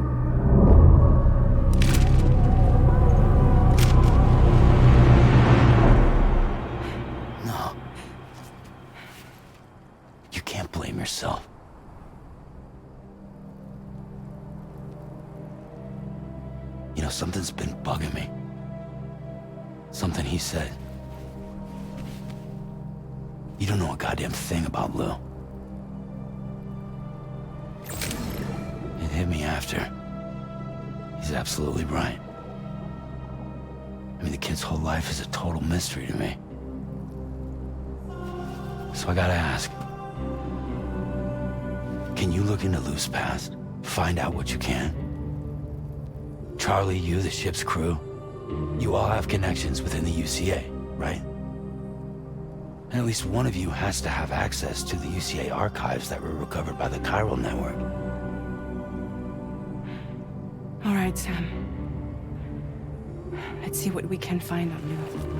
No. You can't blame yourself. You know, something's been bugging me. Something he said. You don't know a goddamn thing about Lou. It hit me after. He's absolutely right. I mean, the kid's whole life is a total mystery to me. So I gotta ask. Can you look into Lou's past? Find out what you can? Charlie, you, the ship's crew, you all have connections within the UCA, right? And at least one of you has to have access to the UCA archives that were recovered by the chiral network. All right, Sam. Let's see what we can find on Lou.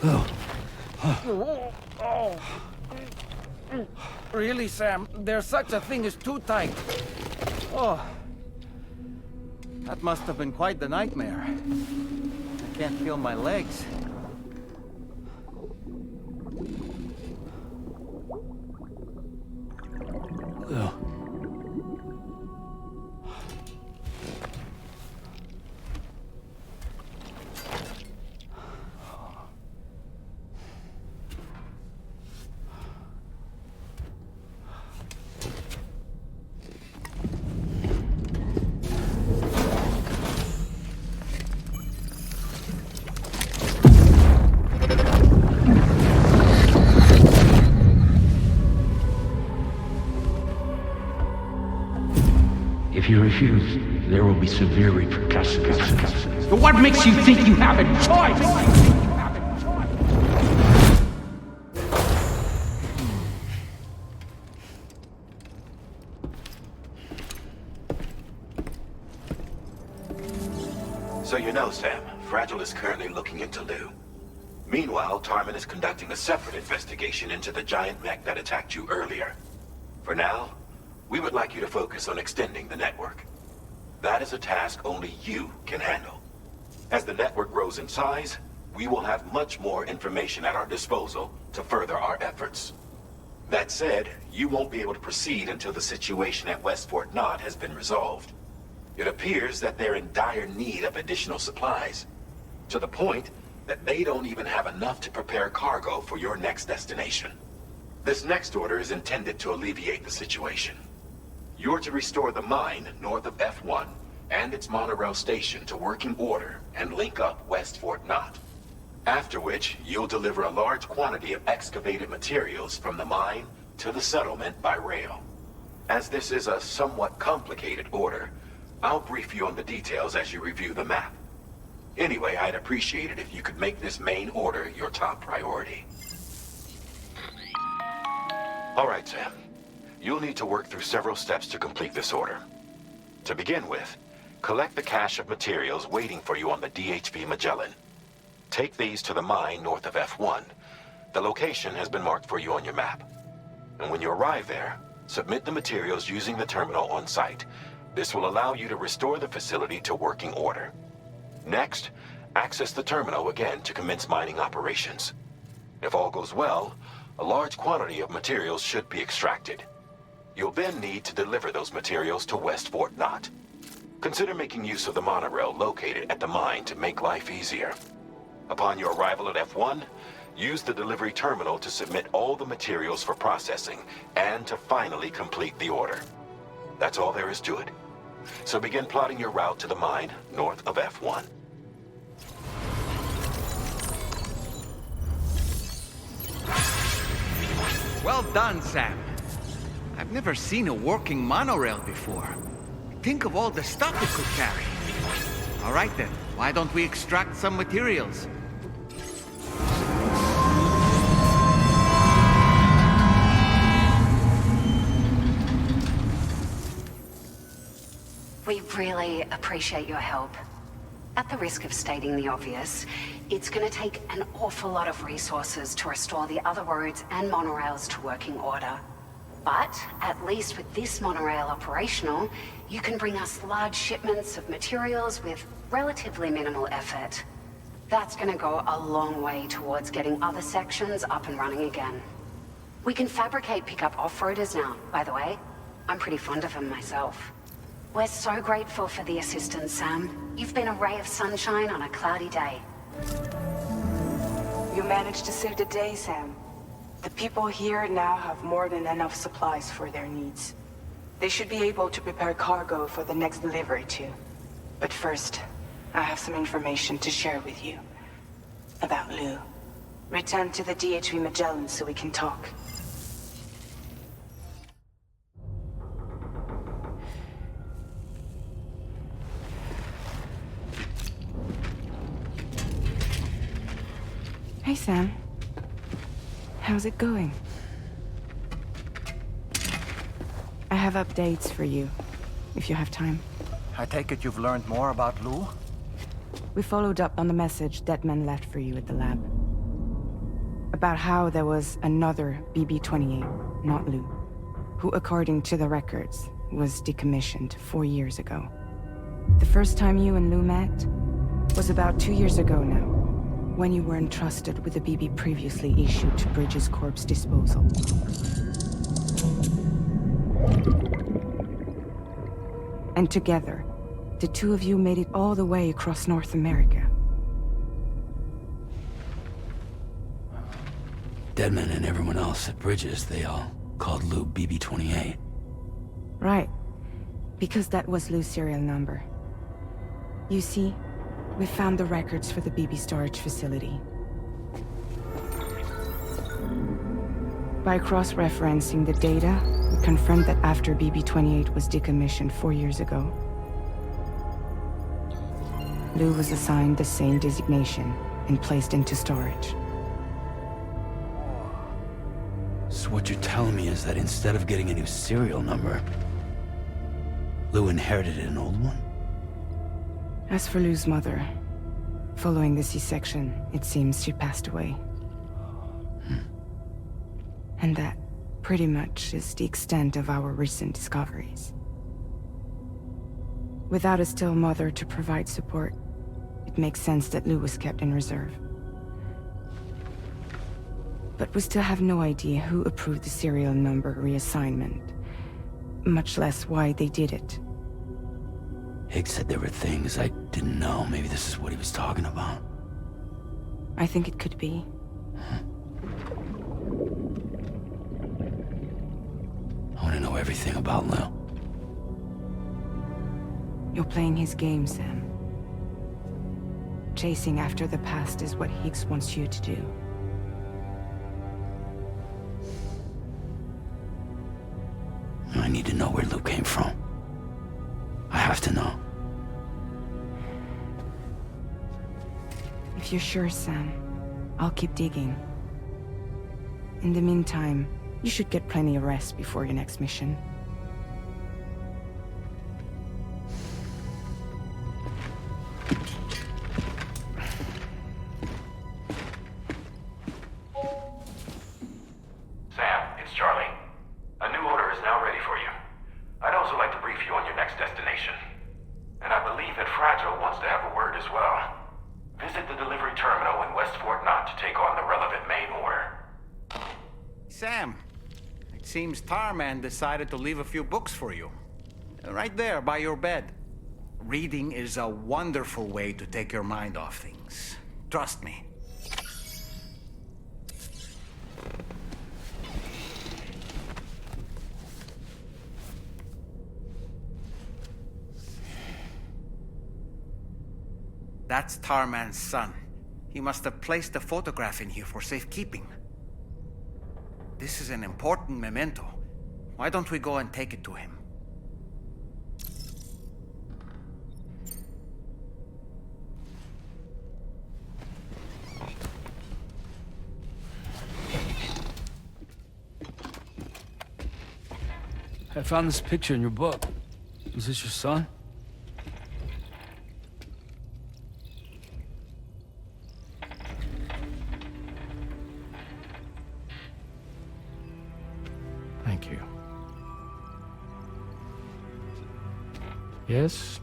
Oh. Really, Sam? There's such a thing as too tight. Oh. That must have been quite the nightmare. I can't feel my legs. Lou. If you refuse, there will be severe repercussions. But what makes you think you have a choice? So you know, Sam, Fragile is currently looking into Lou. Meanwhile, Tarman is conducting a separate investigation into the giant mech that attacked you earlier. For now, we would like you to focus on extending the network. That is a task only you can handle. As the network grows in size, we will have much more information at our disposal to further our efforts. That said, you won't be able to proceed until the situation at West Fort Knott has been resolved. It appears that they're in dire need of additional supplies, to the point that they don't even have enough to prepare cargo for your next destination. This next order is intended to alleviate the situation. You're to restore the mine north of F1 and its monorail station to working order and link up West Fort Knott. After which, you'll deliver a large quantity of excavated materials from the mine to the settlement by rail. As this is a somewhat complicated order, I'll brief you on the details as you review the map. Anyway, I'd appreciate it if you could make this main order your top priority. All right, Sam. You'll need to work through several steps to complete this order. To begin with, collect the cache of materials waiting for you on the DHV Magellan. Take these to the mine north of F1. The location has been marked for you on your map. And when you arrive there, submit the materials using the terminal on site. This will allow you to restore the facility to working order. Next, access the terminal again to commence mining operations. If all goes well, a large quantity of materials should be extracted. You'll then need to deliver those materials to West Fort Knott. Consider making use of the monorail located at the mine to make life easier. Upon your arrival at F1, use the delivery terminal to submit all the materials for processing and to finally complete the order. That's all there is to it. So begin plotting your route to the mine north of F1. Well done, Sam. I've never seen a working monorail before. Think of all the stuff it could carry. All right then, why don't we extract some materials? We really appreciate your help. At the risk of stating the obvious, it's going to take an awful lot of resources to restore the other roads and monorails to working order. But at least with this monorail operational, you can bring us large shipments of materials with relatively minimal effort. That's going to go a long way towards getting other sections up and running again. We can fabricate pickup off-roaders now, by the way. I'm pretty fond of them myself. We're so grateful for the assistance, Sam. You've been a ray of sunshine on a cloudy day. You managed to save the day, Sam. The people here now have more than enough supplies for their needs. They should be able to prepare cargo for the next delivery too. But first, I have some information to share with you. About Lou. Return to the DHV Magellan so we can talk. Hey, Sam. How's it going? I have updates for you, if you have time. I take it you've learned more about Lou? We followed up on the message Deadman left for you at the lab. About how there was another BB-28, not Lou. who, according to the records, was decommissioned 4 years ago. The first time you and Lou met was about 2 years ago now, when you were entrusted with the BB previously issued to Bridges Corp's disposal. And together, the two of you made it all the way across North America. Deadman and everyone else at Bridges, they all called Lou BB-28. Right. Because that was Lou's serial number. You see, we found the records for the BB storage facility. By cross-referencing the data, we confirmed that after BB-28 was decommissioned 4 years ago, Lou was assigned the same designation and placed into storage. So what you're telling me is that instead of getting a new serial number, Lou inherited an old one? As for Lou's mother, following the C-section, it seems she passed away. And that, pretty much, is the extent of our recent discoveries. Without a still mother to provide support, it makes sense that Lou was kept in reserve. But we still have no idea who approved the serial number reassignment, much less why they did it. Higgs said there were things I didn't know. Maybe this is what he was talking about. I think it could be. I want to know everything about Lou. You're playing his game, Sam. Chasing after the past is what Higgs wants you to do. I need to know where Lou came from. I have to know. If you're sure, Sam, I'll keep digging. In the meantime, you should get plenty of rest before your next mission. Sam, it's Charlie. A new order is now ready for you. I'd also like to brief you on your next destination. And I believe that Fragile wants to have a word as well. Visit the delivery terminal in West Fort Knott to take on the relevant main order. Sam, it seems Tarman decided to leave a few books for you. Right there, by your bed. Reading is a wonderful way to take your mind off things. Trust me. That's Tarman's son. He must have placed a photograph in here for safekeeping. This is an important memento. Why don't we go and take it to him? I found this picture in your book. Is this your son? Thank you. Yes.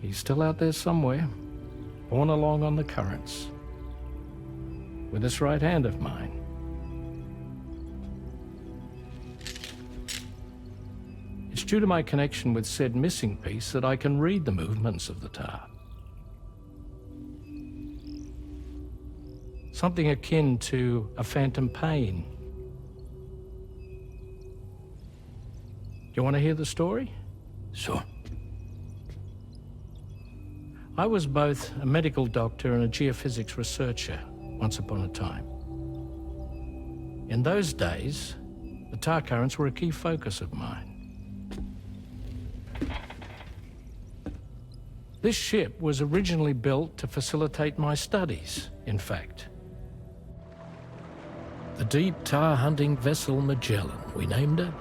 He's still out there somewhere, borne along on the currents, with this right hand of mine. It's due to my connection with said missing piece that I can read the movements of the tar. Something akin to a phantom pain. You want to hear the story? Sure. I was both a medical doctor and a geophysics researcher once upon a time. In those days, the tar currents were a key focus of mine. This ship was originally built to facilitate my studies, in fact. The deep tar hunting vessel Magellan, we named it.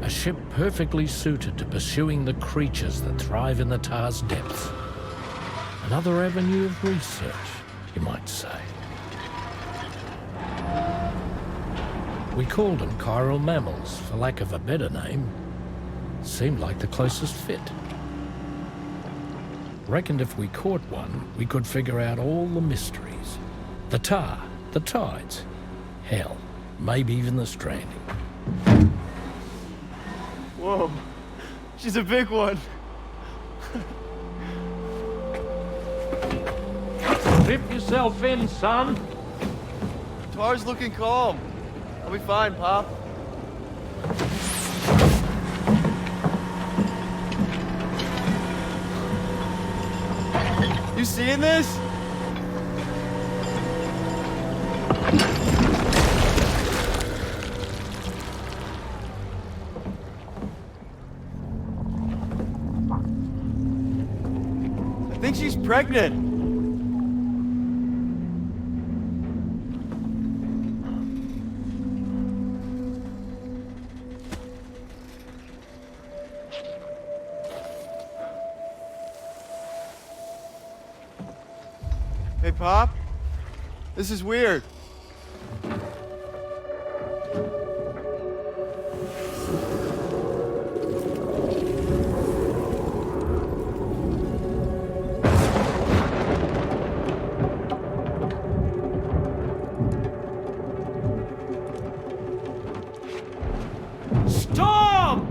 A ship perfectly suited to pursuing the creatures that thrive in the tar's depths. Another avenue of research, you might say. We called them chiral mammals, for lack of a better name. Seemed like the closest fit. Reckoned if we caught one, we could figure out all the mysteries. The tar, the tides, hell, maybe even the stranding. Whoa, she's a big one. Dip yourself in, son. Tar's looking calm. I'll be fine, Pop. You seeing this? I think she's pregnant. Hey, Pop. This is weird. Stop!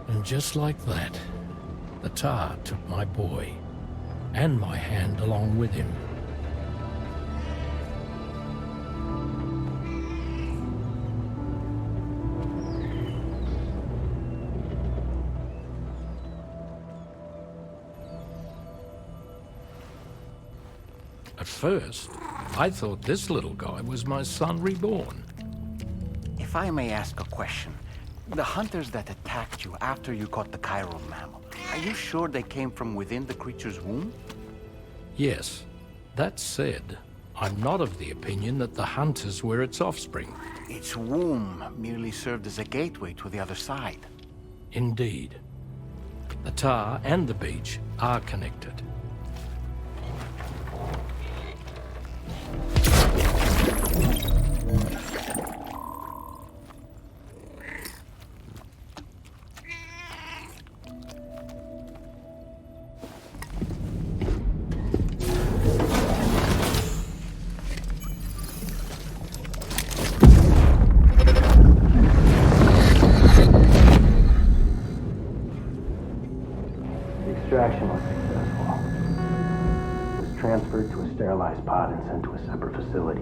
And just like that, the tar took my boy, and my hand along with him. At first, I thought this little guy was my son reborn. If I may ask a question, the hunters that attacked you after you caught the chiral mammal, are you sure they came from within the creature's womb? Yes. That said, I'm not of the opinion that the hunters were its offspring. Its womb merely served as a gateway to the other side. Indeed. The tar and the beach are connected. Extraction was successful. It was transferred to a sterilized pod and sent to a separate facility.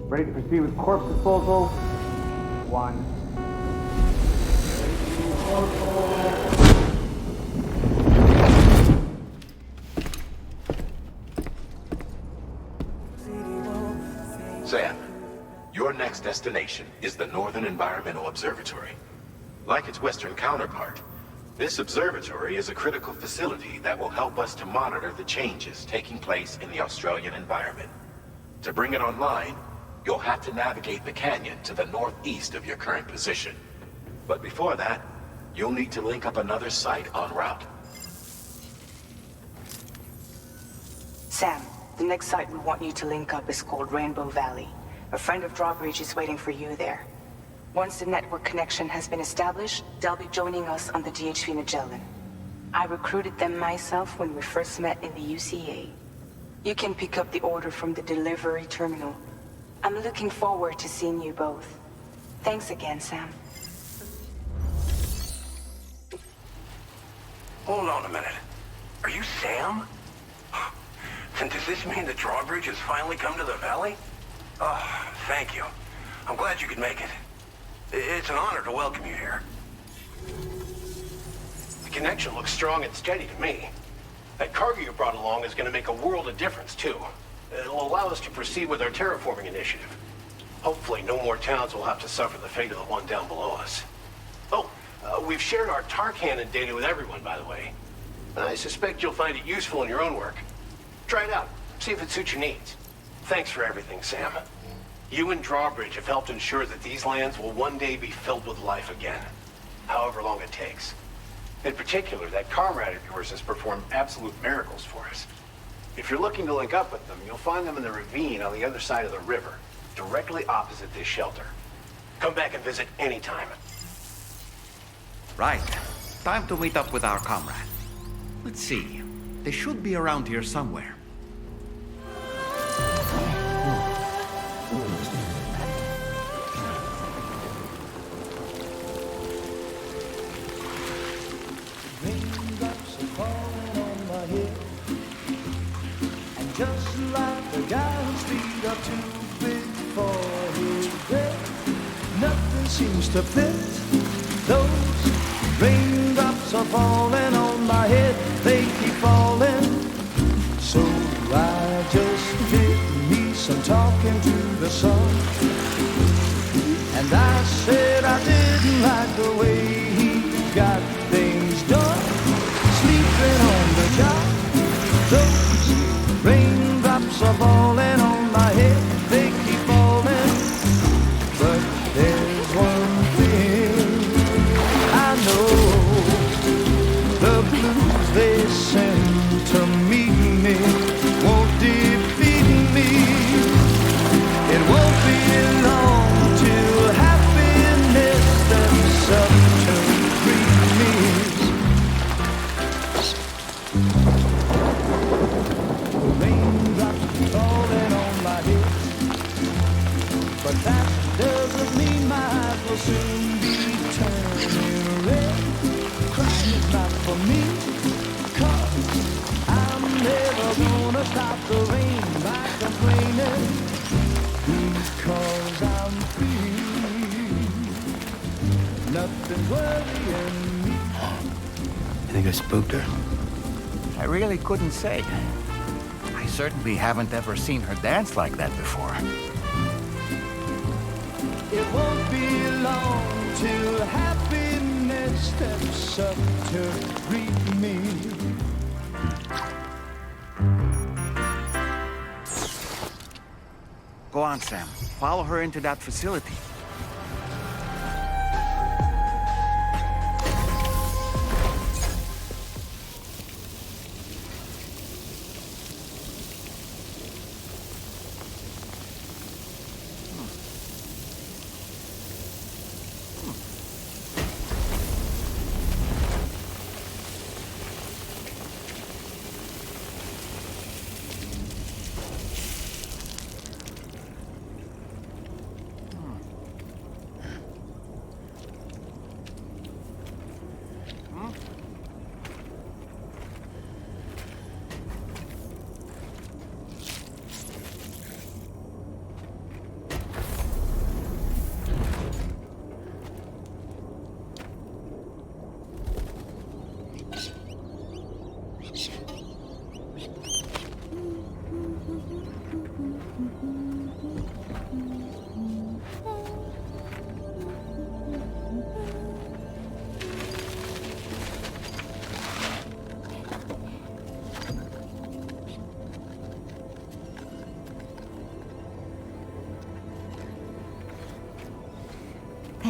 Ready to proceed with corpse disposal? 1. destination is the Northern Environmental Observatory. Like its Western counterpart, this observatory is a critical facility that will help us to monitor the changes taking place in the Australian environment. To bring it online, you'll have to navigate the canyon to the northeast of your current position. But before that, you'll need to link up another site en route. Sam, the next site we want you to link up is called Rainbow Valley. A friend of Drawbridge is waiting for you there. Once the network connection has been established, they'll be joining us on the DHV Magellan. I recruited them myself when we first met in the UCA. You can pick up the order from the delivery terminal. I'm looking forward to seeing you both. Thanks again, Sam. Hold on a minute. Are you Sam? And does this mean the drawbridge has finally come to the valley? Oh, thank you. I'm glad you could make it. It's an honor to welcome you here. The connection looks strong and steady to me. That cargo you brought along is going to make a world of difference, too. It'll allow us to proceed with our terraforming initiative. Hopefully no more towns will have to suffer the fate of the one down below us. Oh, we've shared our tar cannon data with everyone, by the way. I suspect you'll find it useful in your own work. Try it out. See if it suits your needs. Thanks for everything, Sam. You and Drawbridge have helped ensure that these lands will one day be filled with life again. However long it takes. In particular, that comrade of yours has performed absolute miracles for us. If you're looking to link up with them, you'll find them in the ravine on the other side of the river, directly opposite this shelter. Come back and visit anytime. Right. Time to meet up with our comrade. Let's see. They should be around here somewhere. Raindrops are falling on my head, and just like the guy whose feet are too big for his bed, nothing seems to fit. Those raindrops are falling on my head, they keep falling. So I just did me some talking to the sun, and I said I didn't like the way he got things done. Sleeping on the job, those raindrops are falling on my head, they keep falling. But there's one thing I know, the blues they send to meet me won't defeat me. It won't be long till happiness steps up to greet me. Raindrops falling on my head, but that doesn't mean my eyes will soon be turning red. Crying is not for me, 'cause I'm never gonna stop the rain by complaining, because I'm free. Nothing's worrying me. I think I spooked her. I really couldn't say. I certainly haven't ever seen her dance like that before. It won't be long till happiness steps up to greet me. Go on, Sam. Follow her into that facility.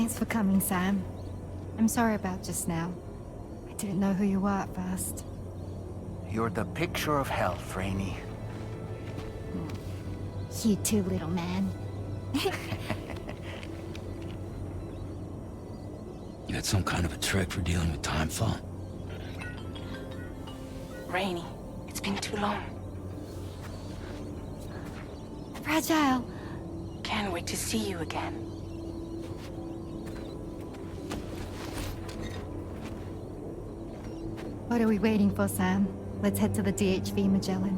Thanks for coming, Sam. I'm sorry about just now. I didn't know who you were at first. You're the picture of health, Rainey. You too, little man. You got some kind of a trick for dealing with time flow? Rainey, it's been too long. Fragile. Can't wait to see you again. What are we waiting for, Sam? Let's head to the DHV Magellan.